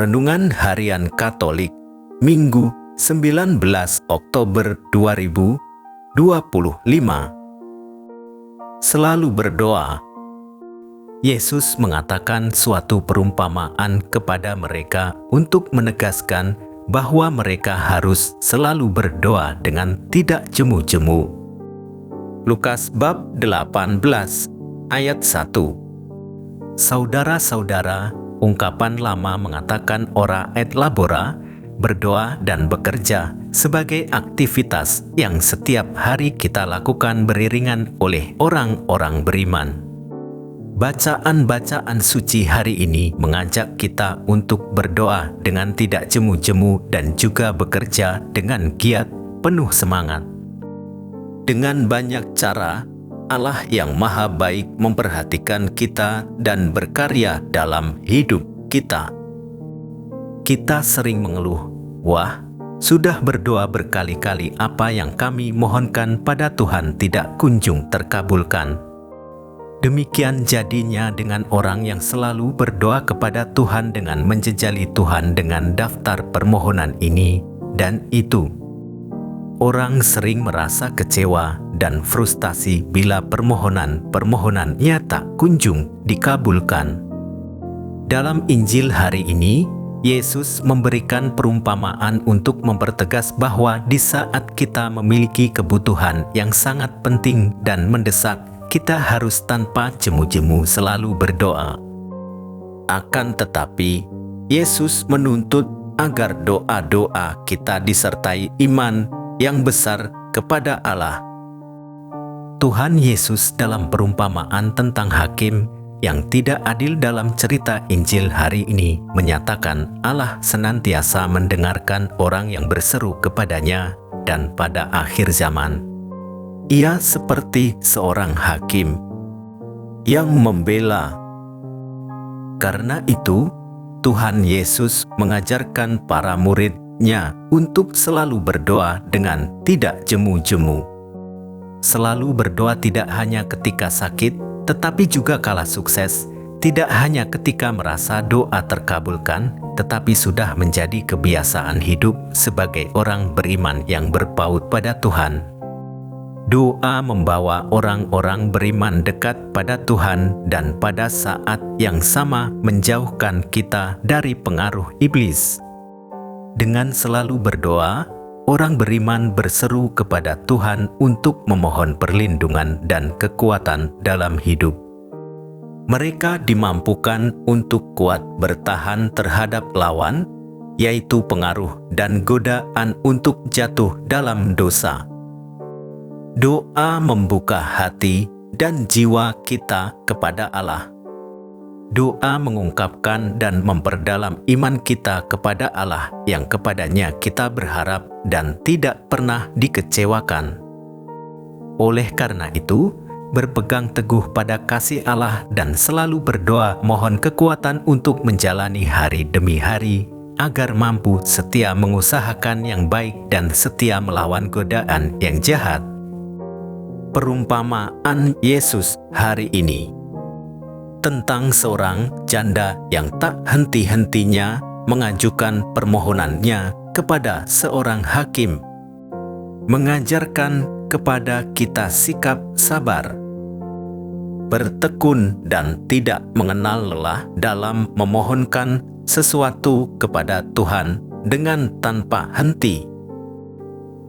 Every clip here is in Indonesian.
Renungan Harian Katolik, Minggu 19 Oktober 2025. Selalu berdoa. Yesus mengatakan suatu perumpamaan kepada mereka untuk menegaskan bahwa mereka harus selalu berdoa dengan tidak jemu-jemu. Lukas bab 18 ayat 1. Saudara-saudara, ungkapan lama mengatakan ora et labora, berdoa dan bekerja, sebagai aktivitas yang setiap hari kita lakukan beriringan oleh orang-orang beriman. Bacaan-bacaan suci hari ini mengajak kita untuk berdoa dengan tidak jemu-jemu dan juga bekerja dengan giat, penuh semangat. Dengan banyak cara, Allah yang Maha Baik memperhatikan kita dan berkarya dalam hidup kita. Kita sering mengeluh, "Wah, sudah berdoa berkali-kali, apa yang kami mohonkan pada Tuhan tidak kunjung terkabulkan." Demikian jadinya dengan orang yang selalu berdoa kepada Tuhan dengan menjejali Tuhan dengan daftar permohonan ini dan itu. Orang sering merasa kecewa dan frustasi bila permohonan-permohonannya tak kunjung dikabulkan. Dalam Injil hari ini, Yesus memberikan perumpamaan untuk mempertegas bahwa di saat kita memiliki kebutuhan yang sangat penting dan mendesak, kita harus tanpa jemu-jemu selalu berdoa. Akan tetapi, Yesus menuntut agar doa-doa kita disertai iman yang besar kepada Allah. Tuhan Yesus dalam perumpamaan tentang hakim yang tidak adil dalam cerita Injil hari ini menyatakan Allah senantiasa mendengarkan orang yang berseru kepadanya dan pada akhir zaman, Ia seperti seorang hakim yang membela. Karena itu, Tuhan Yesus mengajarkan para murid-Nya untuk selalu berdoa dengan tidak jemu-jemu. Selalu berdoa tidak hanya ketika sakit, tetapi juga kala sukses, tidak hanya ketika merasa doa terkabulkan, tetapi sudah menjadi kebiasaan hidup sebagai orang beriman yang berpaut pada Tuhan. Doa membawa orang-orang beriman dekat pada Tuhan dan pada saat yang sama menjauhkan kita dari pengaruh iblis. Dengan selalu berdoa, orang beriman berseru kepada Tuhan untuk memohon perlindungan dan kekuatan dalam hidup. Mereka dimampukan untuk kuat bertahan terhadap lawan, yaitu pengaruh dan godaan untuk jatuh dalam dosa. Doa membuka hati dan jiwa kita kepada Allah. Doa mengungkapkan dan memperdalam iman kita kepada Allah yang kepadanya kita berharap dan tidak pernah dikecewakan. Oleh karena itu, berpegang teguh pada kasih Allah dan selalu berdoa mohon kekuatan untuk menjalani hari demi hari, agar mampu setia mengusahakan yang baik dan setia melawan godaan yang jahat. Perumpamaan Yesus hari ini tentang seorang janda yang tak henti-hentinya mengajukan permohonannya kepada seorang hakim, mengajarkan kepada kita sikap sabar, bertekun dan tidak mengenal lelah dalam memohonkan sesuatu kepada Tuhan dengan tanpa henti.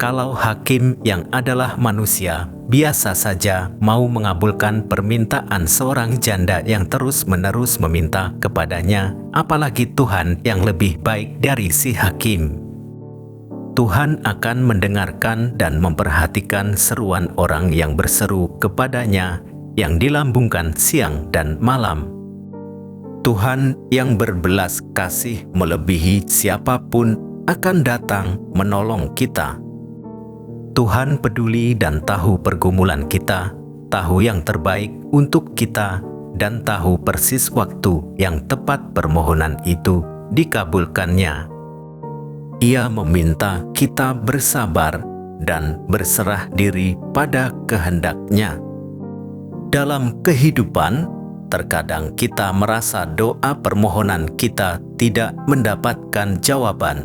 Kalau hakim yang adalah manusia biasa saja mau mengabulkan permintaan seorang janda yang terus-menerus meminta kepadanya, apalagi Tuhan yang lebih baik dari si hakim. Tuhan akan mendengarkan dan memperhatikan seruan orang yang berseru kepadanya yang dilambungkan siang dan malam. Tuhan yang berbelas kasih melebihi siapapun akan datang menolong kita. Tuhan peduli dan tahu pergumulan kita, tahu yang terbaik untuk kita, dan tahu persis waktu yang tepat permohonan itu dikabulkannya. Ia meminta kita bersabar dan berserah diri pada kehendak-Nya. Dalam kehidupan, terkadang kita merasa doa permohonan kita tidak mendapatkan jawaban.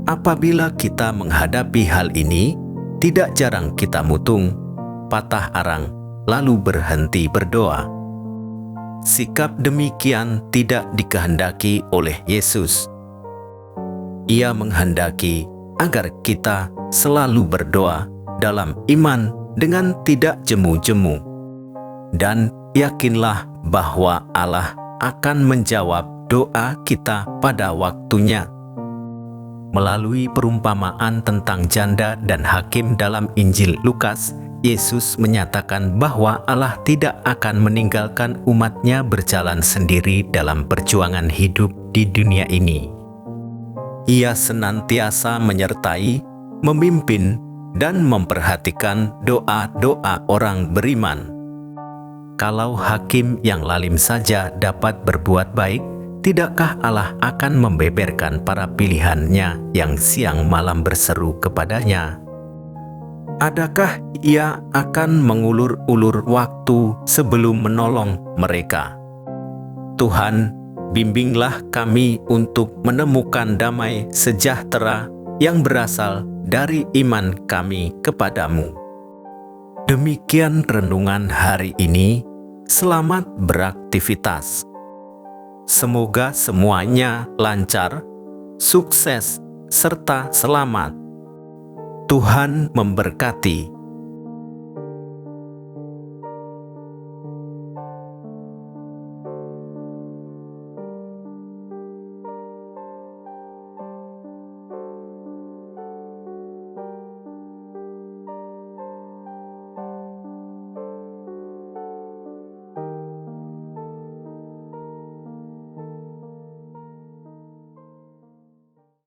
Apabila kita menghadapi hal ini, tidak jarang kita mutung, patah arang, lalu berhenti berdoa. Sikap demikian tidak dikehendaki oleh Yesus. Ia menghendaki agar kita selalu berdoa dalam iman dengan tidak jemu-jemu. Dan yakinlah bahwa Allah akan menjawab doa kita pada waktunya. Melalui perumpamaan tentang janda dan hakim dalam Injil Lukas, Yesus menyatakan bahwa Allah tidak akan meninggalkan umat-Nya berjalan sendiri dalam perjuangan hidup di dunia ini. Ia senantiasa menyertai, memimpin, dan memperhatikan doa-doa orang beriman. Kalau hakim yang lalim saja dapat berbuat baik, tidakkah Allah akan membeberkan para pilihannya yang siang malam berseru kepadanya? Adakah Ia akan mengulur-ulur waktu sebelum menolong mereka? Tuhan, bimbinglah kami untuk menemukan damai sejahtera yang berasal dari iman kami kepadamu. Demikian renungan hari ini. Selamat beraktivitas. Semoga semuanya lancar, sukses, serta selamat. Tuhan memberkati.